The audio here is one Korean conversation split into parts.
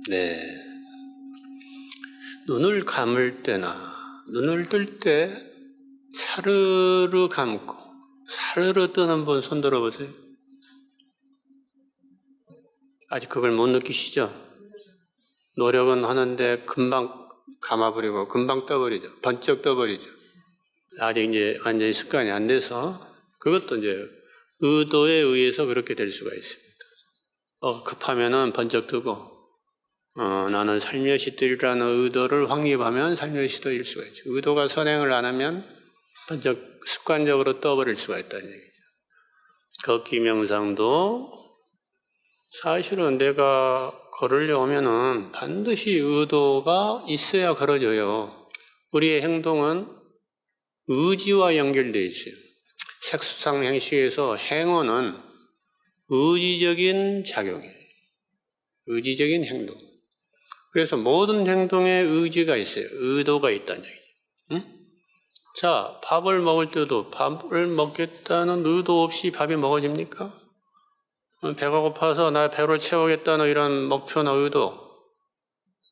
네. 눈을 감을 때나 눈을 뜰 때 사르르 감고 사르르 뜨는 분 손 들어보세요. 아직 그걸 못 느끼시죠? 노력은 하는데 금방 감아버리고 금방 떠버리죠. 번쩍 떠버리죠. 아직 이제 완전히 습관이 안 돼서 그것도 이제 의도에 의해서 그렇게 될 수가 있습니다. 급하면은 번쩍 뜨고 나는 살며시 뜨리라는 의도를 확립하면 살며시 뜨일 수가 있죠. 의도가 선행을 안 하면 번쩍 습관적으로 떠버릴 수가 있다는 얘기죠. 걷기 명상도 사실은 내가 걸으려 하면은 반드시 의도가 있어야 걸어져요. 우리의 행동은 의지와 연결되어 있어요. 색수상 행식에서 행어는 의지적인 작용이에요. 의지적인 행동. 그래서 모든 행동에 의지가 있어요. 의도가 있다는 얘기죠. 응? 자, 밥을 먹을 때도 밥을 먹겠다는 의도 없이 밥이 먹어집니까? 배가 고파서 나 배를 채우겠다는 이런 목표나 의도,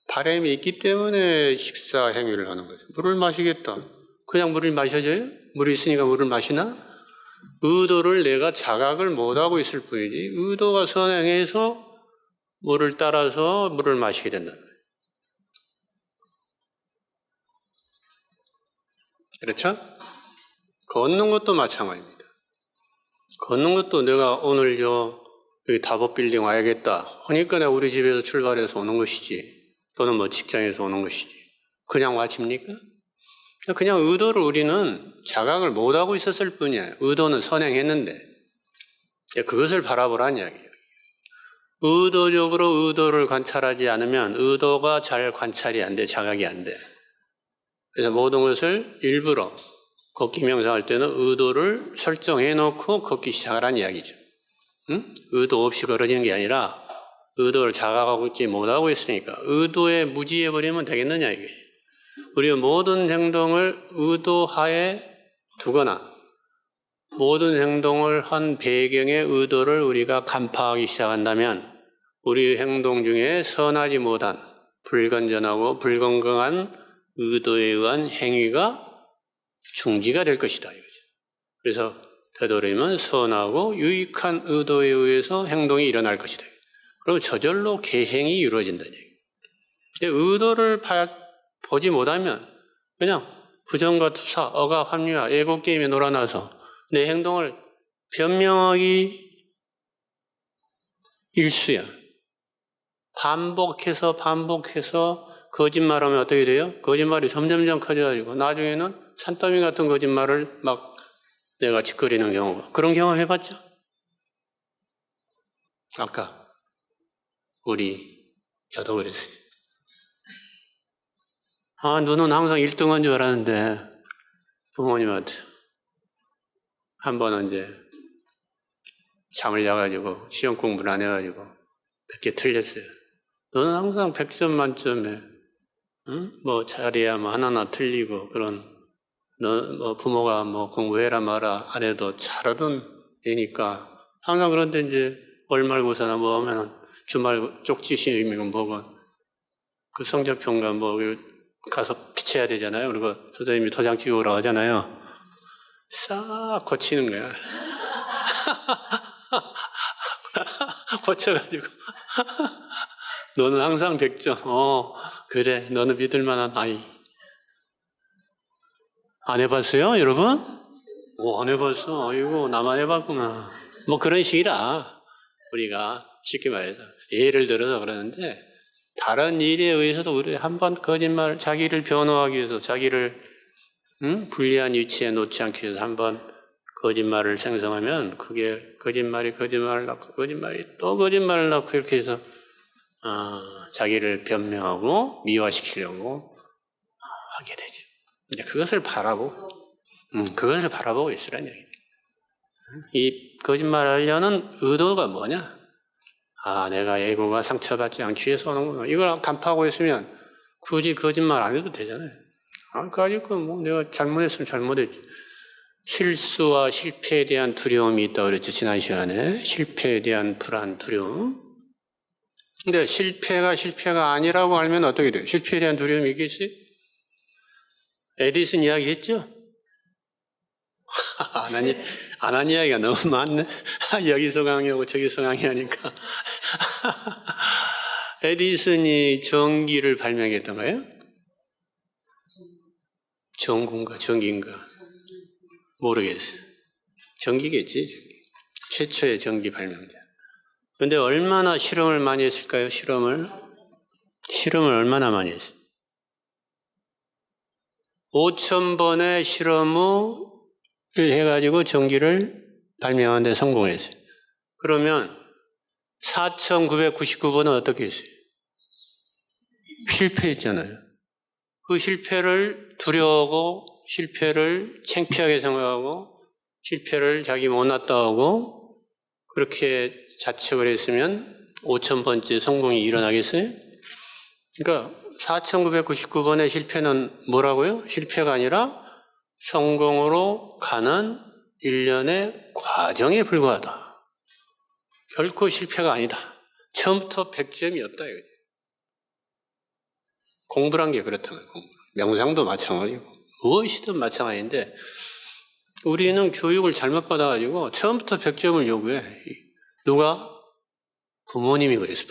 바람이 있기 때문에 식사 행위를 하는 거죠. 물을 마시겠다. 그냥 물을 마셔져요? 물이 있으니까 물을 마시나? 의도를 내가 자각을 못하고 있을 뿐이지 의도가 선행해서 물을 따라서 물을 마시게 된다. 그렇죠? 걷는 것도 마찬가지입니다. 걷는 것도 내가 오늘 여기 다보빌딩 와야겠다 하니까 내가 우리 집에서 출발해서 오는 것이지, 또는 뭐 직장에서 오는 것이지. 그냥 와집니까? 그냥 의도를 우리는 자각을 못하고 있었을 뿐이에요. 의도는 선행했는데 그것을 바라보라는 이야기예요. 의도적으로 의도를 관찰하지 않으면 의도가 잘 관찰이 안 돼, 자각이 안 돼. 그래서 모든 것을 일부러 걷기 명상할 때는 의도를 설정해 놓고 걷기 시작하라는 이야기죠. 응? 의도 없이 걸어지는 게 아니라 의도를 자각하고 있지 못하고 있으니까 의도에 무지해버리면 되겠느냐 이게. 우리가 모든 행동을 의도하에 두거나 모든 행동을 한 배경의 의도를 우리가 간파하기 시작한다면 우리 행동 중에 선하지 못한 불건전하고 불건강한 의도에 의한 행위가 중지가 될 것이다 이거죠. 그래서 되도록이면 선하고 유익한 의도에 의해서 행동이 일어날 것이다. 그리고 저절로 계행이 이루어진다는 얘기예요. 근데 의도를 보지 못하면 그냥 부정과 투사, 억압, 합리화, 에고 게임에 놀아나서 내 행동을 변명하기 일수야. 반복해서 거짓말하면 어떻게 돼요? 거짓말이 점점점 커져가지고 나중에는 산더미 같은 거짓말을 막 내가 짓거리는 경우가. 그런 경험 해봤죠? 아까 저도 그랬어요. 너는 항상 1등한 줄 알았는데 부모님한테 한 번은 이제 잠을 자가지고 시험 공부를 안 해가지고 몇 개 틀렸어요. 너는 항상 100점 만점에 뭐 자리야 뭐 하나하나 틀리고 너 부모가 뭐 공부해라 마라 안 해도 잘하던 애니까 항상. 그런데 이제 월말고사나 뭐 하면은 주말 쪽지 시험이고 뭐고 그 성적표인가 뭐 가서 비춰야 되잖아요. 그리고 선생님이 도장 찍어오라고 하잖아요. 싹 고치는 거야. 고쳐가지고 너는 항상 100점. 그래, 너는 믿을만한 아이. 안 해봤어요, 여러분? 안 해봤어. 아이고, 나만 해봤구나. 뭐 그런 식이라 우리가 쉽게 말해서 예를 들어서 그러는데 다른 일에 의해서도 우리 한번 거짓말, 자기를 변호하기 위해서 자기를 불리한 위치에 놓지 않기 위해서 한번 거짓말을 생성하면 그게 거짓말을 낳고 이렇게 해서 자기를 변명하고 미화시키려고 하게 되죠. 이제 그것을 바라보고 있으라는 얘기죠. 이 거짓말하려는 의도가 뭐냐? 내가 에고가 상처받지 않기 위해서 하는구나. 이걸 간파하고 있으면 굳이 거짓말 안 해도 되잖아요. 그러니까 뭐 내가 잘못했으면 잘못했지. 실수와 실패에 대한 두려움이 있다고 그랬죠, 지난 시간에. 실패에 대한 불안, 두려움. 근데 실패가 아니라고 알면 어떻게 돼요? 실패에 대한 두려움이 있겠어요? 에디슨 이야기 했죠? 안 한 이야기가 너무 많네. 여기서 강의하고 저기서 강의하니까. 에디슨이 전기를 발명했던 거예요? 전기인가? 모르겠어요. 전기겠지. 최초의 전기 발명자. 그런데 얼마나 실험을 많이 했을까요? 실험을 얼마나 많이 했어요? 5,000번의 실험을 해가지고 전기를 발명하는 데 성공했어요. 그러면 4,999번은 어떻게 했어요? 실패했잖아요. 그 실패를 두려워하고, 실패를 창피하게 생각하고, 실패를 자기 못났다 하고, 그렇게 자책을 했으면 5,000번째 성공이 일어나겠어요? 그러니까 4,999번의 실패는 뭐라고요? 실패가 아니라 성공으로 가는 일련의 과정에 불과하다. 결코 실패가 아니다. 처음부터 100점이었다. 이거죠. 공부란 게 그렇다면 명상도 마찬가지고 무엇이든 마찬가지인데 우리는 교육을 잘못 받아가지고 처음부터 100점을 요구해. 누가? 부모님이 그랬어.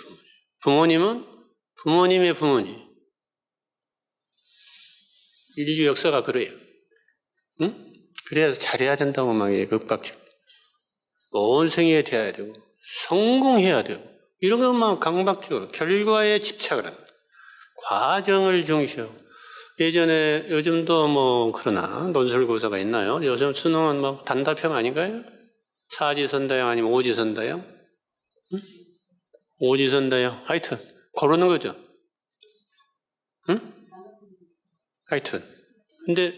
부모님은 부모님의 부모님. 인류 역사가 그래요. 응? 그래야 잘해야 된다고 막 극박적. 온 생에 돼야 되고 성공해야 되고 이런 것만 강박적으로 결과에 집착을 합니다. 과정을 중시하고 예전에 요즘도 뭐 그러나 논술고사가 있나요? 요즘 수능은 뭐 단답형 아닌가요? 사지선다형 아니면 오지선다형? 응? 오지선다형 하여튼 고르는 거죠. 응? 하여튼 근데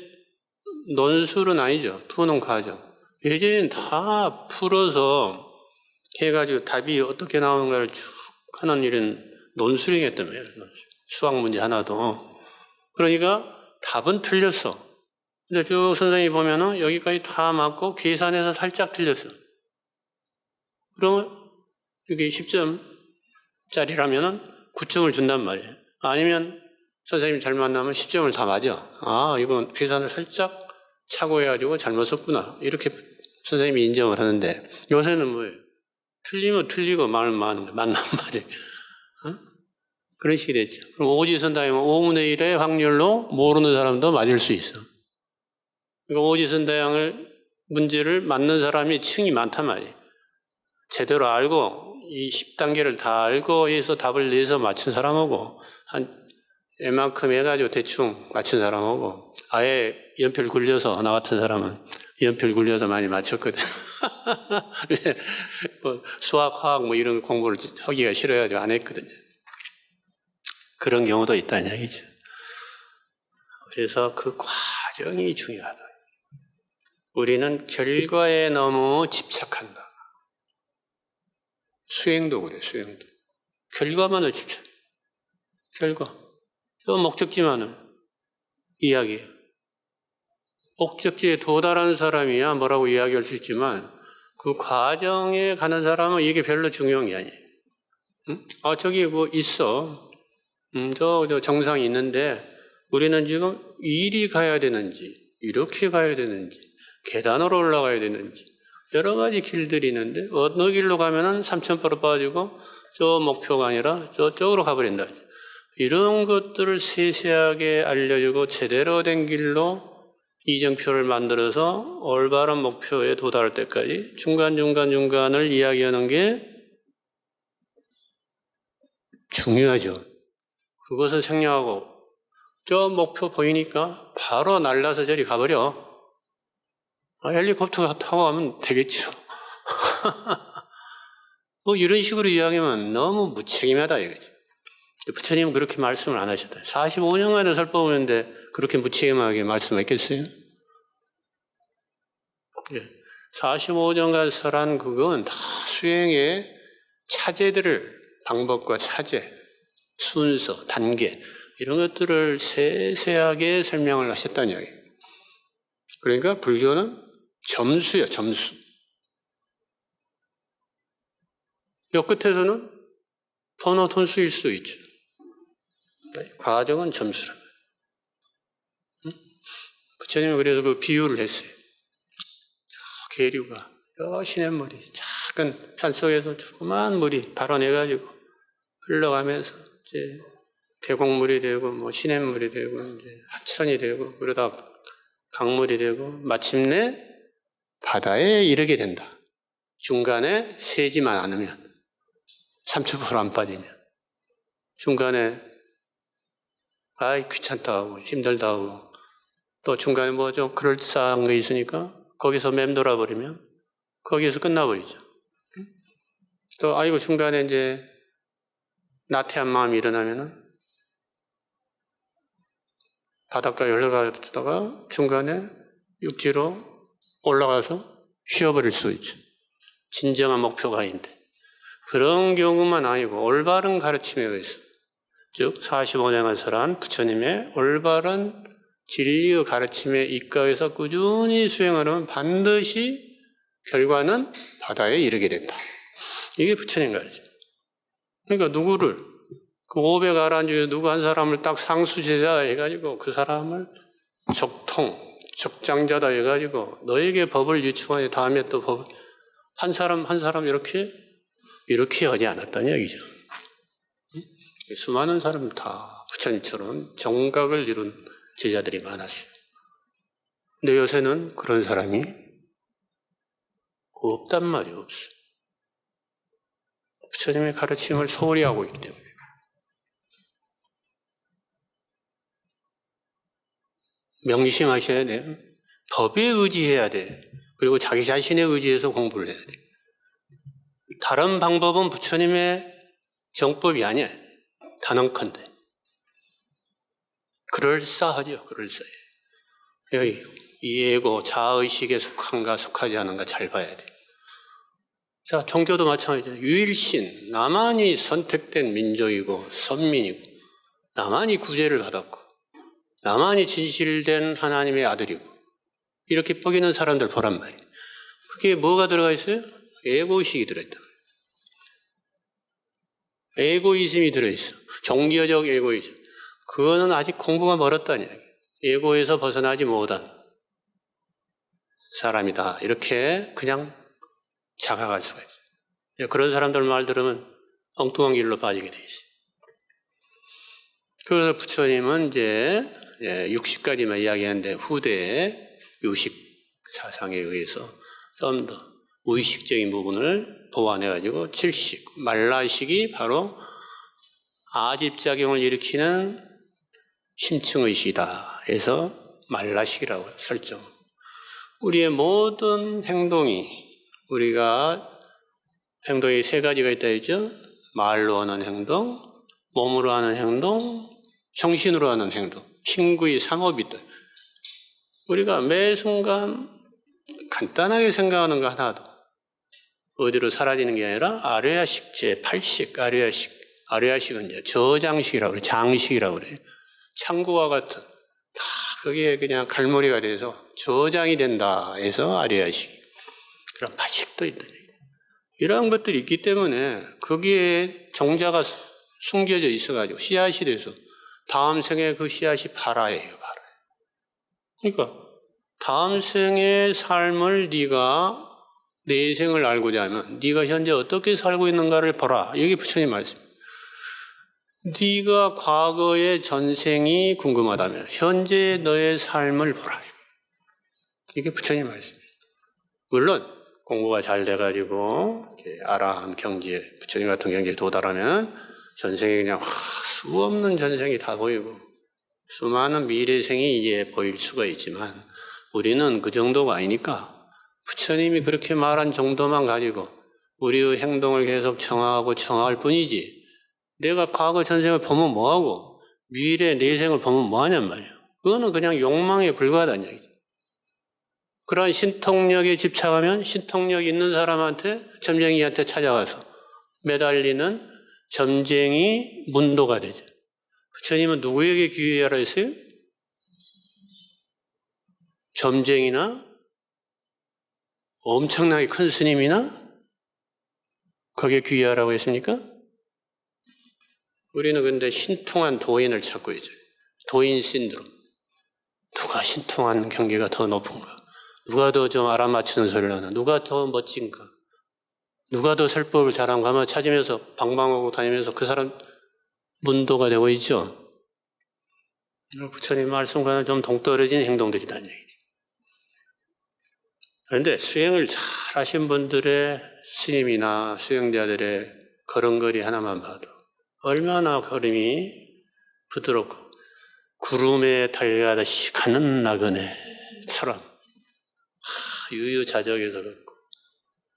논술은 아니죠. 푸는 과정. 예전엔 다 풀어서 해가지고 답이 어떻게 나오는가를 쭉 하는 일은 논술이었단 말이에요. 수학 문제 하나도. 그러니까 답은 틀렸어. 근데 쭉 선생님이 보면은 여기까지 다 맞고 계산해서 살짝 틀렸어. 그러면 이게 10점짜리라면은 9점을 준단 말이에요. 아니면 선생님 잘 만나면 10점을 다 맞아. 아, 이건 계산을 살짝 차고 해가지고 잘못 썼구나. 이렇게 선생님이 인정을 하는데 요새는 뭐예요? 틀리면 틀리고 말은 맞는 말이에요. 어? 그런 식이 됐죠. 그럼 오지선다형은 5분의 1의 확률로 모르는 사람도 맞을 수 있어. 그러니까 오지선다형을 문제를 맞는 사람이 층이 많단 말이에요. 제대로 알고 이 10단계를 다 알고 해서 답을 내서 맞춘 사람하고 한 이만큼 해가지고 대충 맞춘 사람하고 아예 연필 굴려서 나 같은 사람은 연필 굴려서 많이 맞췄거든. 뭐 수학, 화학 뭐 이런 공부를 하기가 싫어가지고 안 했거든요. 그런 경우도 있다는 얘기죠. 그래서 그 과정이 중요하다. 우리는 결과에 너무 집착한다. 수행도 그래, 수행도. 결과만을 집착해. 결과. 또 목적지만을 이야기해요. 목적지에 도달한 사람이야 뭐라고 이야기할 수 있지만 그 과정에 가는 사람은 이게 별로 중요한 게 아니에요. 응? 아, 저기 뭐 있어. 저 정상이 있는데 우리는 지금 이리 가야 되는지 이렇게 가야 되는지 계단으로 올라가야 되는지 여러 가지 길들이 있는데 어느 길로 가면은 3,000바로 빠지고 저 목표가 아니라 저쪽으로 가버린다. 이런 것들을 세세하게 알려주고 제대로 된 길로 이정표를 만들어서 올바른 목표에 도달할 때까지 중간을 이야기하는 게 중요하죠. 그것을 생략하고 저 목표 보이니까 바로 날라서 저리 가버려. 헬리콥터 타고 가면 되겠죠. 뭐 이런 식으로 이야기하면 너무 무책임하다 이거죠. 부처님은 그렇게 말씀을 안 하셨다. 45년간의 설법하는데 그렇게 무책임하게 말씀했겠어요? 45년간 설한 그건 다 수행의 차제들을 방법과 차제, 순서, 단계 이런 것들을 세세하게 설명을 하셨다는 이야기예요. 그러니까 불교는 점수예요, 점수. 요 끝에서는 돈은 수일 수도 있죠. 과정은 점수라. 응? 부처님은 그래서 그 비유를 했어요. 저 계류가 시냇물이 작은 산속에서 조그만 물이 발원해가지고 흘러가면서 이제 계곡물이 되고 뭐 시냇물이 되고 이제 하천이 되고 그러다 강물이 되고 마침내 바다에 이르게 된다. 중간에 새지만 않으면 3초불 안 빠지면 중간에 아이 귀찮다 하고 힘들다 하고 또 중간에 뭐 좀 그럴싸한 거 있으니까 거기서 맴돌아 버리면 거기에서 끝나버리죠. 또 아이고 중간에 이제 나태한 마음이 일어나면은 바닷가에 흘러가다가 중간에 육지로 올라가서 쉬어버릴 수 있죠. 진정한 목표가 아닌데. 그런 경우만 아니고 올바른 가르침에 의해서 즉 45년간설한 부처님의 올바른 진리의 가르침에 입각해서 꾸준히 수행하면 반드시 결과는 바다에 이르게 된다. 이게 부처님 가르침. 그러니까 누구를 그 500아란 중에 누구 한 사람을 딱 상수제자 해가지고 그 사람을 적통, 적장자다 해가지고 너에게 법을 유추하니 다음에 또 법, 한 사람 이렇게 하지 않았다는 얘기죠. 수많은 사람 다 부처님처럼 정각을 이룬 제자들이 많았어요. 근데 요새는 그런 사람이 없단 말이에요. 없어요. 부처님의 가르침을 소홀히 하고 있기 때문에. 명심하셔야 돼요. 법에 의지해야 돼요. 그리고 자기 자신에 의지해서 공부를 해야 돼요. 다른 방법은 부처님의 정법이 아니에요. 단언컨대. 그럴싸하죠. 그럴싸해요. 여기 이해고 자의식에 속한가 속하지 않은가 잘 봐야 돼요. 자, 종교도 마찬가지죠. 유일신, 나만이 선택된 민족이고 선민이고 나만이 구제를 받았고 나만이 진실된 하나님의 아들이고 이렇게 뻐기는 사람들 보란 말이에요. 그게 뭐가 들어가 있어요? 에고의식이 들어있다. 에고이즘이 들어있어. 종교적 에고이즘. 그거는 아직 공부가 멀었다는 얘기예요. 에고에서 벗어나지 못한 사람이다. 이렇게 그냥 자각할 수가 있어요. 그런 사람들 말 들으면 엉뚱한 길로 빠지게 돼 있어요. 그래서 부처님은 이제 60까지만 이야기하는데 후대에 유식 사상에 의해서 좀 더 무의식적인 부분을 보완해가지고 7식, 말라식이 바로 아집작용을 일으키는 심층의식이다 해서 말라식이라고 설정. 우리의 모든 행동이 세 가지가 있다 했죠. 말로 하는 행동, 몸으로 하는 행동, 정신으로 하는 행동. 신구의 삼업이 있다. 우리가 매 순간 간단하게 생각하는 거 하나도 어디로 사라지는 게 아니라 아뢰야식 제8식 아뢰야식은 이제 저장식이라고 그래요. 장식이라고 그래요. 창구와 같은 다 거기에 그냥 갈무리가 돼서 저장이 된다 해서 아뢰야식. 그런 파식도 있다. 이러한 것들이 있기 때문에 거기에 종자가 숨겨져 있어가지고 씨앗이 돼서 다음 생에 그 씨앗이 발아예요. 그러니까 다음 생의 삶을 네가 내 생을 알고자 하면 네가 현재 어떻게 살고 있는가를 보라. 이게 부처님 말씀. 네가 과거의 전생이 궁금하다면 현재 너의 삶을 보라. 이게 부처님 말씀. 물론 공부가 잘 돼가지고 아라한 경지에 부처님 같은 경지에 도달하면 전생에 그냥 수없는 전생이 다 보이고 수많은 미래생이 이제 보일 수가 있지만 우리는 그 정도가 아니니까 부처님이 그렇게 말한 정도만 가지고 우리의 행동을 계속 청하할 뿐이지 내가 과거 전생을 보면 뭐하고 미래 내생을 보면 뭐하냔 말이에요. 그거는 그냥 욕망에 불과하다는 얘기죠. 그런 신통력에 집착하면 신통력 있는 사람한테 점쟁이한테 찾아가서 매달리는 점쟁이 문도가 되죠. 부처님은 누구에게 귀의하라 했어요? 점쟁이나 엄청나게 큰 스님이나 거기에 귀의하라고 했습니까? 우리는 근데 신통한 도인을 찾고 있어요. 도인 신드롬. 누가 신통한 경계가 더 높은가? 누가 더 좀 알아맞히는 소리를 하나? 누가 더 멋진가? 누가 더 설법을 잘한가? 아마 찾으면서 방방하고 다니면서 그 사람 문도가 되고 있죠. 부처님 말씀과는 좀 동떨어진 행동들이라는 얘기죠. 그런데 수행을 잘 하신 분들의 스님이나 수행자들의 걸음걸이 하나만 봐도 얼마나 걸음이 부드럽고 구름에 달려가듯이 가는 나그네처럼 유유자적해서 걷고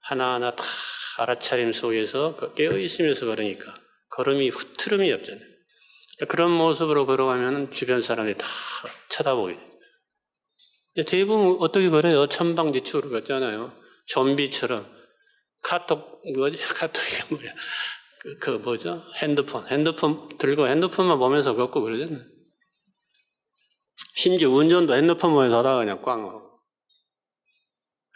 하나하나 다 알아차림 속에서 깨어있으면서 걸으니까 걸음이 흐트름이 없잖아요. 그런 모습으로 걸어가면 주변 사람이 다 쳐다보게 돼요. 대부분 어떻게 걸어요? 천방지축으로 걷잖아요. 좀비처럼. 카톡이 뭐야? 그 뭐죠? 핸드폰 들고 핸드폰만 보면서 걷고 그러잖아요. 심지어 운전도 핸드폰 보면서 하다가 그냥 꽝 하고.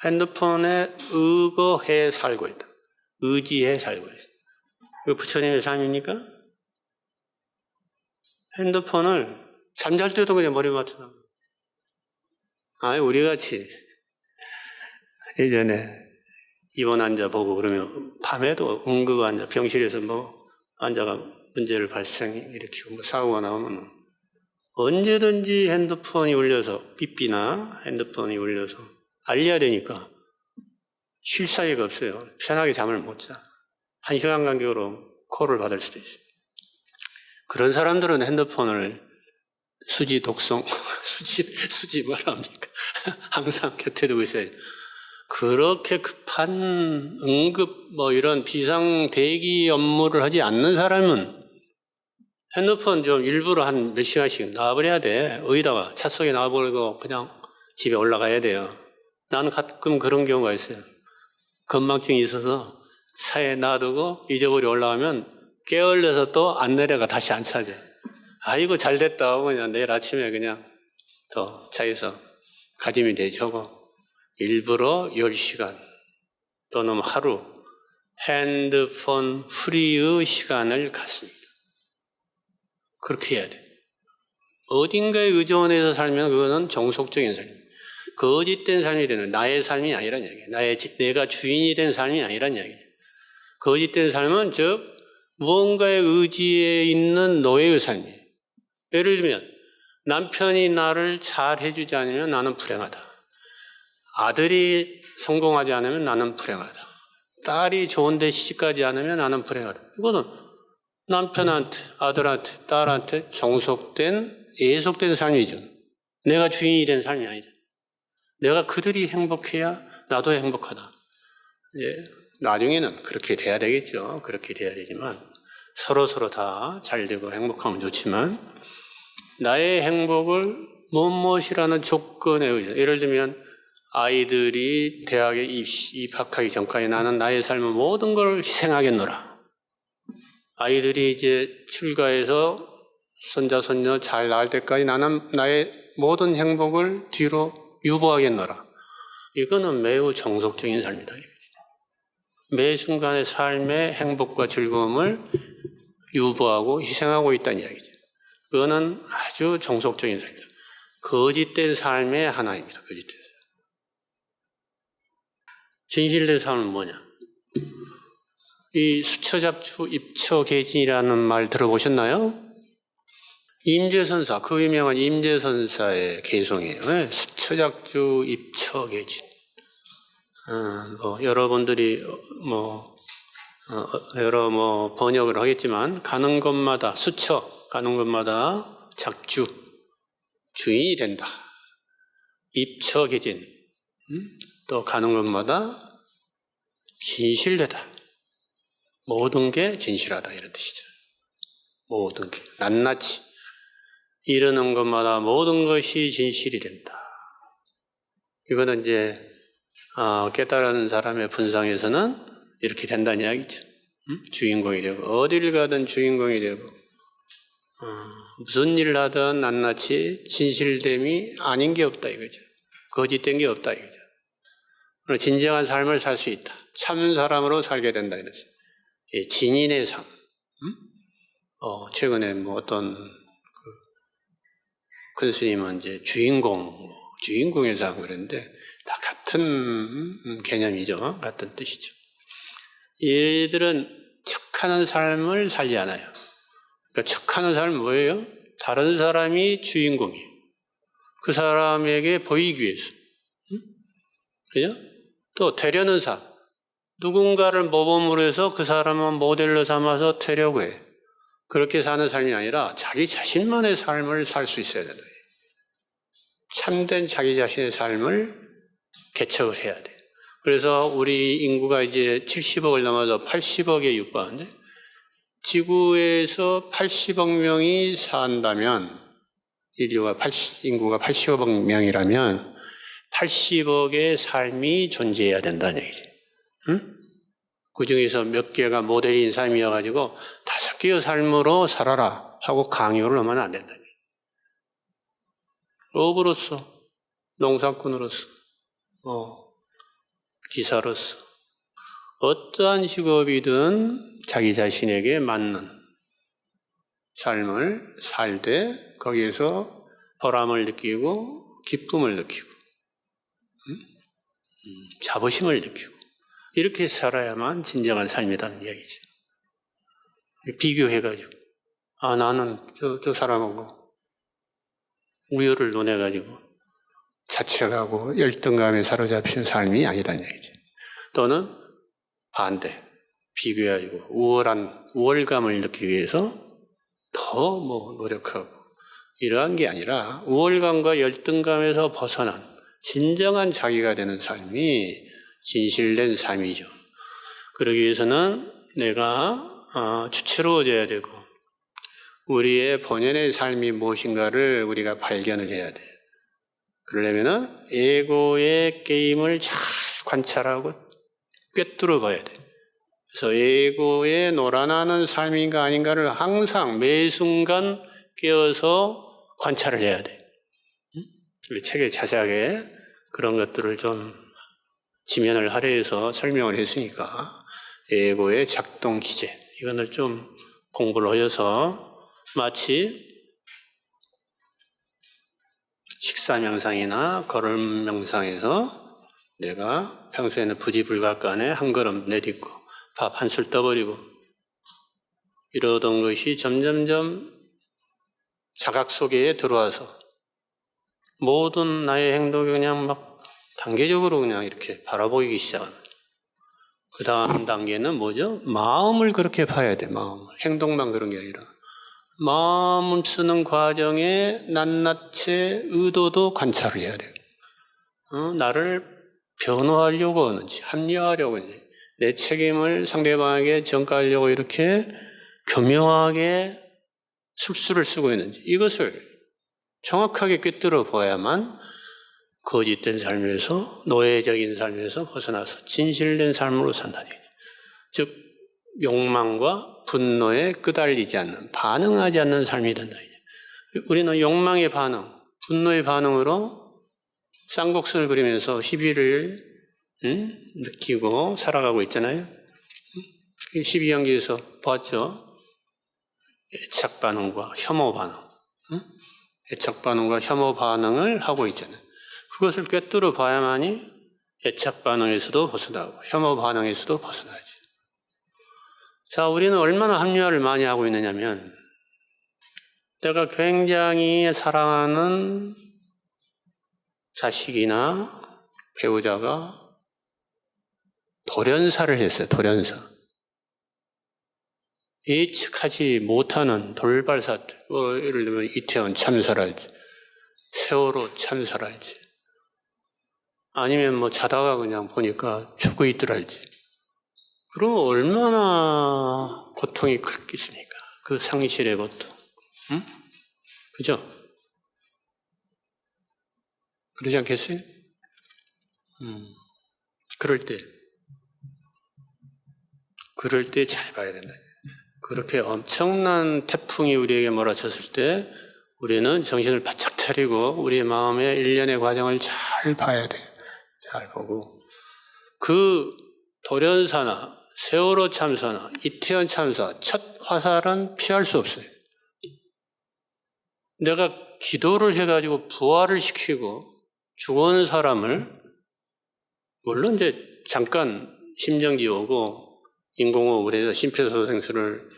핸드폰에 의거해 살고 있다. 의지해 살고 있어. 그 부처님의 삶입니까? 핸드폰을 잠잘 때도 그냥 머리 맞춰. 아니, 우리 같이 예전에 입원 환자 보고 그러면 밤에도 응급 환자, 병실에서 뭐 환자가 문제를 발생일으키고 뭐 사고가 나오면 언제든지 핸드폰이 울려서 삐삐나 핸드폰이 울려서 알려야 되니까 쉴 사이가 없어요. 편하게 잠을 못 자. 1시간 간격으로 콜을 받을 수도 있어요. 그런 사람들은 핸드폰을 수지 독송, 수지 뭐라 합니까? 항상 곁에 두고 있어야죠. 그렇게 급한 응급 뭐 이런 비상 대기 업무를 하지 않는 사람은 핸드폰 좀 일부러 한 몇 시간씩 놔버려야 돼. 어디다가 차 속에 놔버리고 그냥 집에 올라가야 돼요. 나는 가끔 그런 경우가 있어요. 건망증이 있어서 차에 놔두고 잊어버려 올라가면 깨어올려서 또 안 내려가 다시 안 찾아. 아이고 잘 됐다 하고 그냥 내일 아침에 그냥 또 차에서 가짐이 되죠. 일부러 10시간 또는 하루 핸드폰 프리의 시간을 갖습니다. 그렇게 해야 돼. 어딘가에 의존해서 살면 그거는 정속적인 삶입니다. 거짓된 삶이 되는 나의 삶이 아니란 얘기예요. 내가 주인이 된 삶이 아니란 얘기예요. 거짓된 삶은 즉 무언가의 의지에 있는 노예의 삶이에요. 예를 들면 남편이 나를 잘 해주지 않으면 나는 불행하다. 아들이 성공하지 않으면 나는 불행하다. 딸이 좋은데 시집가지 않으면 나는 불행하다. 이거는 남편한테, 아들한테, 딸한테 종속된, 예속된 삶이죠. 내가 주인이 된 삶이 아니죠. 내가 그들이 행복해야 나도 행복하다. 예, 나중에는 그렇게 돼야 되겠죠. 그렇게 돼야 되지만 서로 다 잘 되고 행복하면 좋지만 나의 행복을 무엇이라는 조건에 의해서 예를 들면 아이들이 대학에 입학하기 전까지 나는 나의 삶의 모든 걸 희생하겠노라. 아이들이 이제 출가해서 손자 손녀 잘 낳을 때까지 나는 나의 모든 행복을 뒤로 유보하겠노라. 이거는 매우 정속적인 삶이다. 매 순간의 삶의 행복과 즐거움을 유보하고 희생하고 있다는 이야기죠. 그거는 아주 정속적인 삶이다. 거짓된 삶의 하나입니다. 거짓된 삶. 진실된 삶은 뭐냐? 이 수처잡주 입처계진이라는 말 들어보셨나요? 임재선사, 그 유명한 임재선사의 개송이에요. 네, 수처잡주 입처계진. 여러분들이 여러 번역을 하겠지만 가는 곳마다 수처, 가는 곳마다 작주, 주인이 된다. 입처계진, 또 가는 곳마다 진실되다. 모든 게 진실하다 이런 뜻이죠. 모든 게 낱낱이 이르는 것마다 모든 것이 진실이 된다. 이거는 이제 깨달은 사람의 분상에서는 이렇게 된다는 이야기죠. 주인공이 되고 어딜 가든 주인공이 되고 무슨 일을 하든 낱낱이 진실됨이 아닌 게 없다 이거죠. 거짓된 게 없다 이거죠. 진정한 삶을 살 수 있다. 참 사람으로 살게 된다 이거죠. 진인의 삶. 최근에 뭐 어떤 큰 스님은 이제 주인공의 상 그랬는데 다 같은 개념이죠. 같은 뜻이죠. 얘들은 척하는 삶을 살지 않아요. 그러니까 척하는 삶은 뭐예요? 다른 사람이 주인공이에요. 그 사람에게 보이기 위해서. 그죠? 또 되려는 삶. 누군가를 모범으로 해서 그 사람은 모델로 삼아서 되려고 해. 그렇게 사는 삶이 아니라 자기 자신만의 삶을 살 수 있어야 된다. 참된 자기 자신의 삶을 개척을 해야 돼. 그래서 우리 인구가 이제 70억을 넘어서 80억에 육박하는데 지구에서 80억 명이 산다면 인구가 80억 명이라면 80억의 삶이 존재해야 된다는 얘기지. 응? 그 중에서 몇 개가 모델인 삶이어가지고 5개의 삶으로 살아라 하고 강요를 하면 안 된다. 어부로서, 농사꾼으로서, 기사로서 어떠한 직업이든 자기 자신에게 맞는 삶을 살되 거기에서 보람을 느끼고 기쁨을 느끼고 자부심을 느끼고 이렇게 살아야만 진정한 삶이라는 이야기죠. 비교해가지고 나는 저 사람하고 우열을 논해가지고 자책하고 열등감에 사로잡힌 삶이 아니라는 얘기죠. 또는 반대, 비교해가지고 우월감을 느끼기 위해서 더 노력하고 이러한 게 아니라 우월감과 열등감에서 벗어난 진정한 자기가 되는 삶이 진실된 삶이죠. 그러기 위해서는 내가 주체로워져야 되고 우리의 본연의 삶이 무엇인가를 우리가 발견을 해야 돼요. 그러려면은 에고의 게임을 잘 관찰하고 꿰뚫어 봐야 돼요. 그래서 에고에 놀아나는 삶인가 아닌가를 항상 매 순간 깨어서 관찰을 해야 돼요. 우리 책에 자세하게 그런 것들을 좀 지면을 할애해서 설명을 했으니까 에고의 작동 기제 이거를 좀 공부를 하여서 마치 식사 명상이나 걸음 명상에서 내가 평소에는 부지불가간에 한 걸음 내딛고 밥 한술 떠버리고 이러던 것이 점점점 자각 속에 들어와서 모든 나의 행동이 그냥 막 단계적으로 그냥 이렇게 바라보이기 시작합니다. 그 다음 단계는 뭐죠? 마음을 그렇게 봐야 돼, 마음을. 행동만 그런 게 아니라. 마음을 쓰는 과정에 낱낱이 의도도 관찰을 해야 돼요. 나를 변호하려고 하는지, 합리화하려고 하는지, 내 책임을 상대방에게 전가하려고 이렇게 교묘하게 술수를 쓰고 있는지, 이것을 정확하게 꿰뚫어 보아야만 거짓된 삶에서, 노예적인 삶에서 벗어나서 진실된 삶으로 산다는 얘기죠. 즉, 욕망과 분노에 끄달리지 않는, 반응하지 않는 삶이 된다. 우리는 욕망의 반응, 분노의 반응으로 쌍곡선을 그리면서 시비를 느끼고 살아가고 있잖아요. 12경기에서 봤죠. 애착 반응과 혐오 반응. 애착 반응과 혐오 반응을 하고 있잖아요. 그것을 꿰뚫어 봐야만이 애착 반응에서도 벗어나고 혐오 반응에서도 벗어나죠. 자, 우리는 얼마나 합리화를 많이 하고 있느냐면 내가 굉장히 사랑하는 자식이나 배우자가 돌연사를 했어요. 돌연사. 예측하지 못하는 돌발 사태. 예를 들면 이태원 참사랄지 세월호 참사랄지 아니면 자다가 그냥 보니까 죽어 있더랄지. 그럼 얼마나 고통이 크겠습니까? 그 상실의 고통. 응? 그죠? 그러지 않겠어요? 그럴 때 잘 봐야 된다. 그렇게 엄청난 태풍이 우리에게 몰아쳤을 때 우리는 정신을 바짝 차리고 우리의 마음의 일련의 과정을 잘 봐야 돼요. 잘 보고 그 돌연사나 세월호 참사나 이태원 참사 첫 화살은 피할 수 없어요. 내가 기도를 해가지고 부활을 시키고 죽어온 사람을, 물론 이제 잠깐 심정지 오고 인공호흡을 해서 심폐소생술을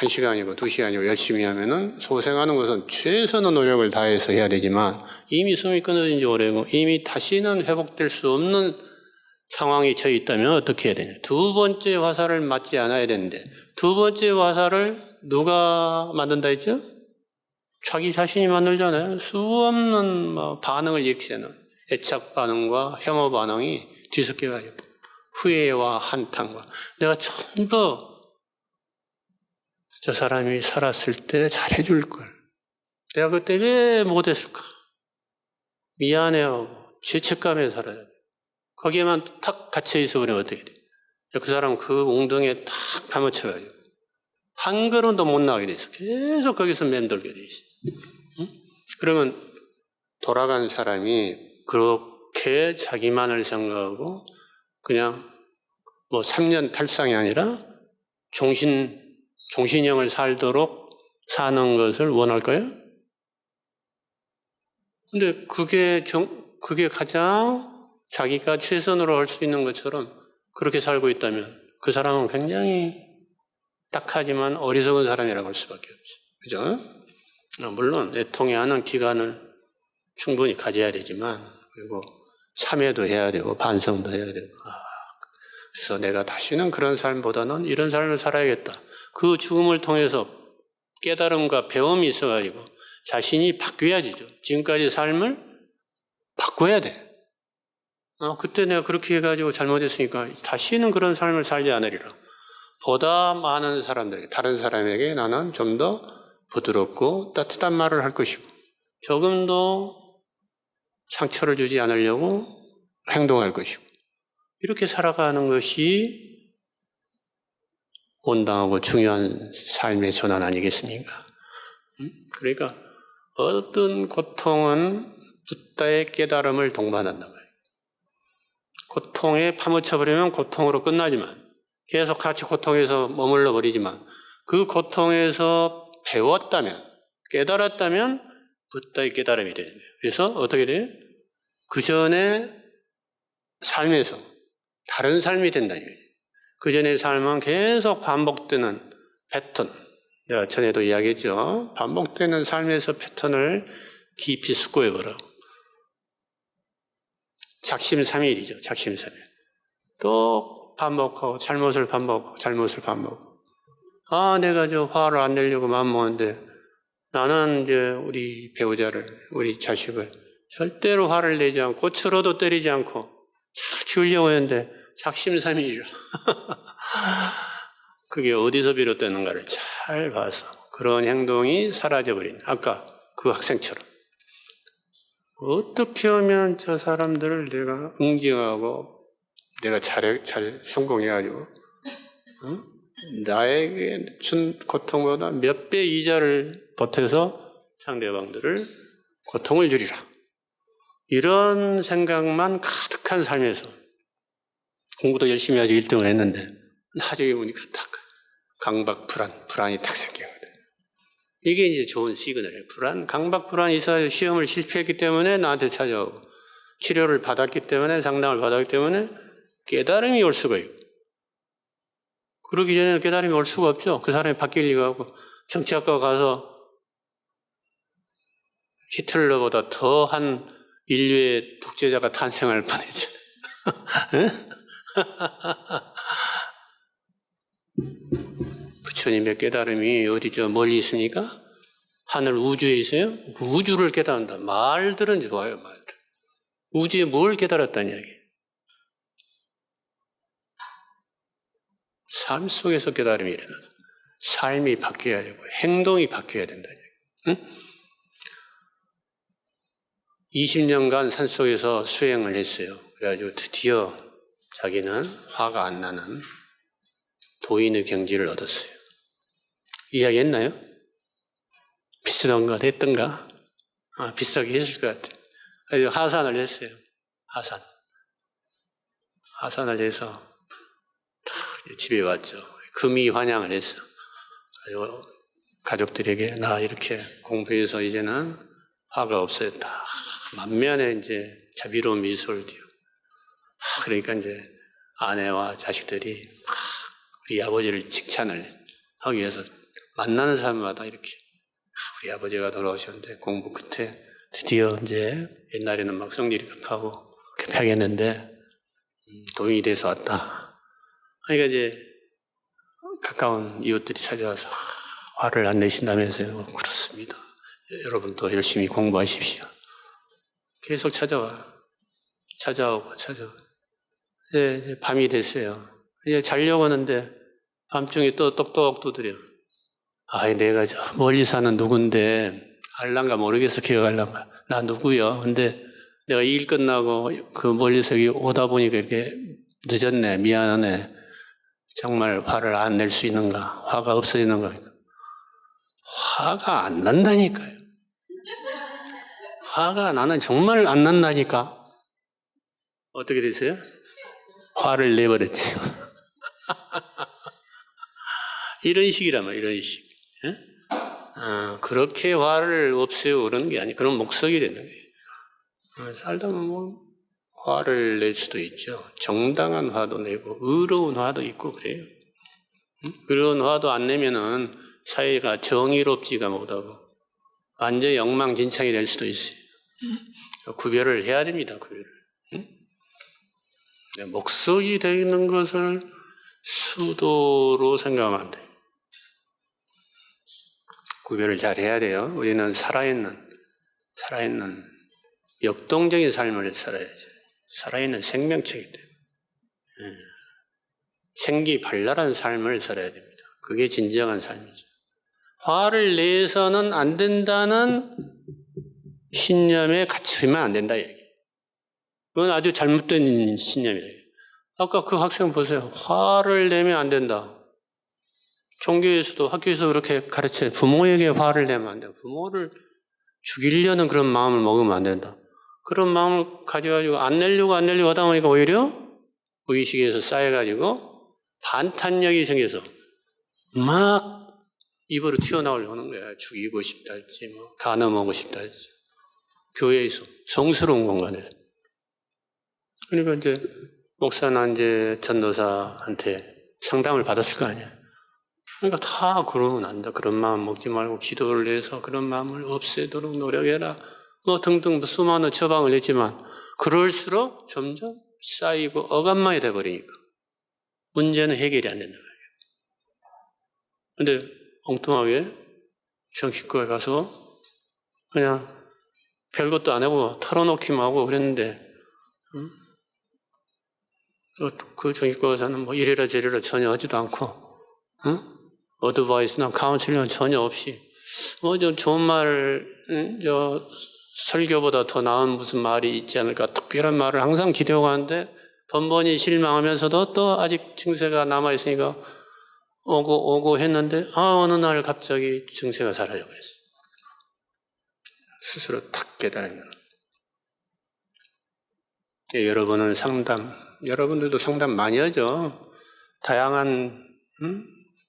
1시간이고 2시간이고 열심히 하면은 소생하는 것은 최선의 노력을 다해서 해야 되지만 이미 숨이 끊어진 지 오래고 이미 다시는 회복될 수 없는 상황이 처해 있다면 어떻게 해야 되냐. 두 번째 화살을 맞지 않아야 되는데 두 번째 화살을 누가 만든다 했죠? 자기 자신이 만들잖아요. 수없는 반응을 일으키는 애착 반응과 혐오 반응이 뒤섞여가지고 후회와 한탄과 내가 좀 더 저 사람이 살았을 때 잘해줄 걸. 내가 그때 왜 못했을까? 미안해하고 죄책감에 살아야 돼. 거기에만 탁 갇혀있어 버리면 어떻게 돼? 그 사람은 그 웅덩이에 탁 파묻혀가지고 한 걸음도 못 나가게 돼 있어. 계속 거기서 맴돌게 돼 있어. 응? 그러면 돌아간 사람이 그렇게 자기만을 생각하고 그냥 3년 탈상이 아니라 종신형을 살도록 사는 것을 원할까요? 근데 그게 가장 자기가 최선으로 할 수 있는 것처럼 그렇게 살고 있다면 그 사람은 굉장히 딱하지만 어리석은 사람이라고 할 수밖에 없죠. 그죠? 물론 애통해하는 기간을 충분히 가져야 되지만 그리고 참회도 해야 되고 반성도 해야 되고 그래서 내가 다시는 그런 삶보다는 이런 삶을 살아야겠다. 그 죽음을 통해서 깨달음과 배움이 있어가지고 자신이 바뀌어야 되죠. 지금까지 삶을 바꿔야 돼. 그때 내가 그렇게 해가지고 잘못했으니까 다시는 그런 삶을 살지 않으리라. 보다 많은 사람들에게, 다른 사람에게 나는 좀 더 부드럽고 따뜻한 말을 할 것이고 조금 더 상처를 주지 않으려고 행동할 것이고 이렇게 살아가는 것이 온당하고 중요한 삶의 전환 아니겠습니까? 그러니까 어떤 고통은 붓다의 깨달음을 동반한단 말이에요. 고통에 파묻혀버리면 고통으로 끝나지만 계속 같이 고통에서 머물러 버리지만 그 고통에서 배웠다면 깨달았다면 붓다의 깨달음이 되는 거예요. 그래서 어떻게 돼요? 그 전에 삶에서 다른 삶이 된다는 거예요. 그 전의 삶은 계속 반복되는 패턴, 내가 전에도 이야기했죠. 반복되는 삶에서 패턴을 깊이 숙고해버려. 작심삼일이죠. 작심삼일. 또 반복하고 잘못을 반복하고 잘못을 반복하고 내가 저 화를 안 내려고 마음먹었는데 나는 이제 우리 배우자를, 우리 자식을 절대로 화를 내지 않고 치로도 때리지 않고 잘 키우려고 했는데 작심삼일이라. 그게 어디서 비롯되는가를 잘 봐서 그런 행동이 사라져버린 아까 그 학생처럼 어떻게 하면 저 사람들을 내가 응징하고 내가 잘 성공해가지고 나에게 준 고통보다 몇 배 이자를 보태서 상대방들을 고통을 주리라. 이런 생각만 가득한 삶에서 공부도 열심히 하고 1등을 했는데 나중에 보니까 딱 불안이 딱 생기거든. 이게 이제 좋은 시그널이에요. 강박불안이 있어야 시험을 실패했기 때문에 나한테 찾아오고 치료를 받았기 때문에 상담을 받았기 때문에 깨달음이 올 수가 있고 그러기 전에는 깨달음이 올 수가 없죠. 그 사람이 바뀔 리가 없고 정치학과 가서 히틀러보다 더한 인류의 독재자가 탄생할 뻔했잖아요. 부처님의 깨달음이 어디 멀리 있습니까? 하늘 우주에 있어요? 그 우주를 깨달은다. 말들은 좋아요, 말들. 우주에 뭘 깨달았다는 이야기? 삶 속에서 깨달음이 일어나. 삶이 바뀌어야 되고 행동이 바뀌어야 된다는 이야기. 응? 20년간 산속에서 수행을 했어요. 그래가지고 드디어 자기는 화가 안 나는 도인의 경지를 얻었어요. 이야기했나요? 비슷한가 했던가? 비슷하게 했을 것 같아요. 그래서 하산을 했어요. 하산을 해서 집에 왔죠. 금이 환향을 했어. 그리고 가족들에게 나 이렇게 공부해서 이제는 화가 없어졌다. 만면에 이제 자비로운 미소를 띄워. 그러니까 이제 아내와 자식들이 우리 아버지를 칭찬을 하기 위해서 만나는 사람마다 이렇게 우리 아버지가 돌아오셨는데 공부 끝에 드디어 이제 옛날에는 막 성질이 급하고 급하겠는데 도인이 돼서 왔다. 그러니까 이제 가까운 이웃들이 찾아와서 화를 안 내신다면서요. 그렇습니다. 여러분도 열심히 공부하십시오. 계속 찾아오고. 이제 밤이 됐어요. 이제 자려고 하는데 밤중에 또 똑똑 두드려. 내가 저 멀리 사는 누군데 알란가 모르겠어. 기억할란가. 나 누구요? 근데 내가 일 끝나고 그 멀리서 여기 오다 보니까 이렇게 늦었네. 미안하네. 정말 화를 안 낼 수 있는가? 화가 없어지는가? 화가 안 난다니까요. 화가 나는 정말 안 난다니까. 어떻게 됐어요? 화를 내버렸지. 이런 식이란 말이야, 이런 식. 그렇게 화를 없애고 그러는 게 아니고 그런 목적이 되는 거예요. 살다 보면 화를 낼 수도 있죠. 정당한 화도 내고 의로운 화도 있고 그래요. 그런 화도 안 내면은 사회가 정의롭지가 못하고 완전히 엉망진창이 될 수도 있어요. 구별을 해야 됩니다. 구별을. 목적이 되는 것을 수도로 생각하면 안 돼요. 구별을 잘 해야 돼요. 우리는 살아있는 역동적인 삶을 살아야죠. 살아있는 생명체이기 때문에 생기발랄한 삶을 살아야 됩니다. 그게 진정한 삶이죠. 화를 내서는 안 된다는 신념에 갇히면 안 된다 얘기예요. 그건 아주 잘못된 신념이에요. 아까 그 학생 보세요. 화를 내면 안 된다. 종교에서도 학교에서 그렇게 가르쳐요. 부모에게 화를 내면 안 된다. 부모를 죽이려는 그런 마음을 먹으면 안 된다. 그런 마음을 가져가지고 안 내려고 하다 보니까 오히려 의식에서 쌓여가지고 반탄력이 생겨서 막 입으로 튀어나오려고 하는 거야. 죽이고 싶다 할지, 간음하고 싶다 할지. 교회에서, 성스러운 공간에서. 그러니까 이제 목사나 이제 전도사한테 상담을 받았을 거 아니야. 그러니까 다 그러면 안 돼. 그런 마음 먹지 말고 기도를 해서 그런 마음을 없애도록 노력해라. 등등 수많은 처방을 했지만 그럴수록 점점 쌓이고 어감만이 돼버리니까 문제는 해결이 안 된다. 근데 엉뚱하게 정신과에 가서 그냥 별것도 안 하고 털어놓기만 하고 그랬는데 그 정신과 의사는 이래라 저래라 전혀 하지도 않고 어드바이스나 카운슬링은 전혀 없이 좀 좋은 말 설교보다 더 나은 무슨 말이 있지 않을까 특별한 말을 항상 기대하고 하는데 번번이 실망하면서도 또 아직 증세가 남아있으니까 오고 했는데 어느 날 갑자기 증세가 사라져버렸어요. 스스로 탁 깨달으면 여러분들도 상담 많이 하죠. 다양한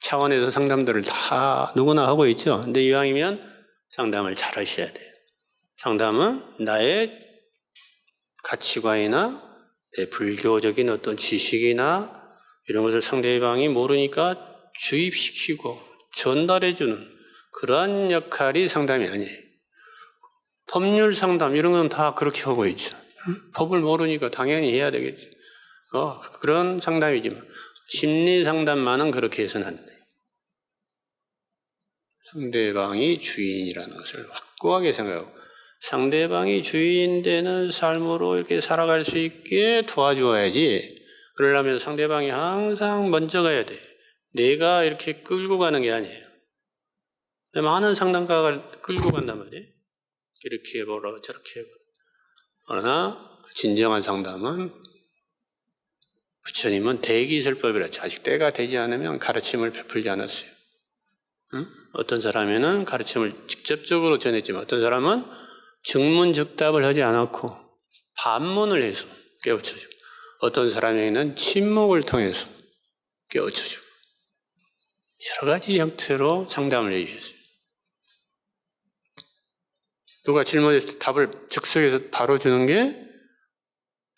차원에서 상담들을 다 누구나 하고 있죠. 근데 이왕이면 상담을 잘 하셔야 돼요. 상담은 나의 가치관이나 내 불교적인 어떤 지식이나 이런 것을 상대방이 모르니까 주입시키고 전달해주는 그러한 역할이 상담이 아니에요. 법률 상담 이런 건 다 그렇게 하고 있죠. 법을 모르니까 당연히 해야 되겠죠. 그런 상담이지만 심리 상담만은 그렇게 해서는 안 돼요. 상대방이 주인이라는 것을 확고하게 생각하고 상대방이 주인 되는 삶으로 이렇게 살아갈 수 있게 도와줘야지. 그러려면 상대방이 항상 먼저 가야 돼. 내가 이렇게 끌고 가는 게 아니에요. 많은 상담가가 끌고 간단 말이에요. 이렇게 해보라 저렇게 해보라. 그러나 진정한 상담은 부처님은 대기설법이라 자식 때가 되지 않으면 가르침을 베풀지 않았어요. 어떤 사람에는 가르침을 직접적으로 전했지만 어떤 사람은 증문즉답을 하지 않았고 반문을 해서 깨우쳐주고 어떤 사람에게는 침묵을 통해서 깨우쳐주고 여러 가지 형태로 상담을 해주셨어요. 누가 질문했을 때 답을 즉석에서 바로 주는 게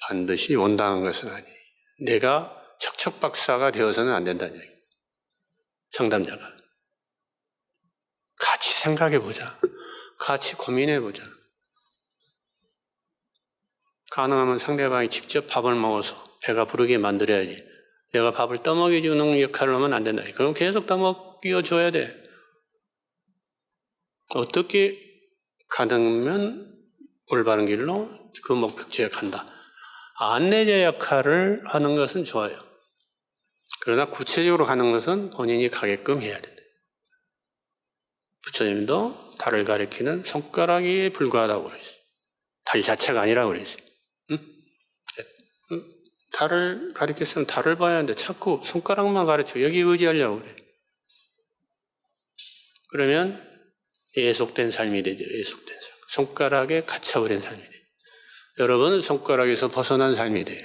반드시 온당한 것은 아니에요. 내가 척척박사가 되어서는 안 된다는 얘기예요. 상담자가. 같이 생각해보자. 같이 고민해보자. 가능하면 상대방이 직접 밥을 먹어서 배가 부르게 만들어야지. 내가 밥을 떠먹여주는 역할을 하면 안 된다. 그럼 계속 떠먹여줘야 돼. 어떻게 가능하면 올바른 길로 그 목적지에 간다. 안내자 역할을 하는 것은 좋아요. 그러나 구체적으로 가는 것은 본인이 가게끔 해야 된다. 부처님도 달을 가리키는 손가락에 불과하다고 그랬어요. 달 자체가 아니라고 그랬어요. 달을 가리켰으면 달을 봐야 하는데 자꾸 손가락만 가르쳐. 여기 의지하려고 그래. 그러면 예속된 삶이 되죠. 예속된 삶. 손가락에 갇혀버린 삶이 돼요. 여러분은 손가락에서 벗어난 삶이 돼요.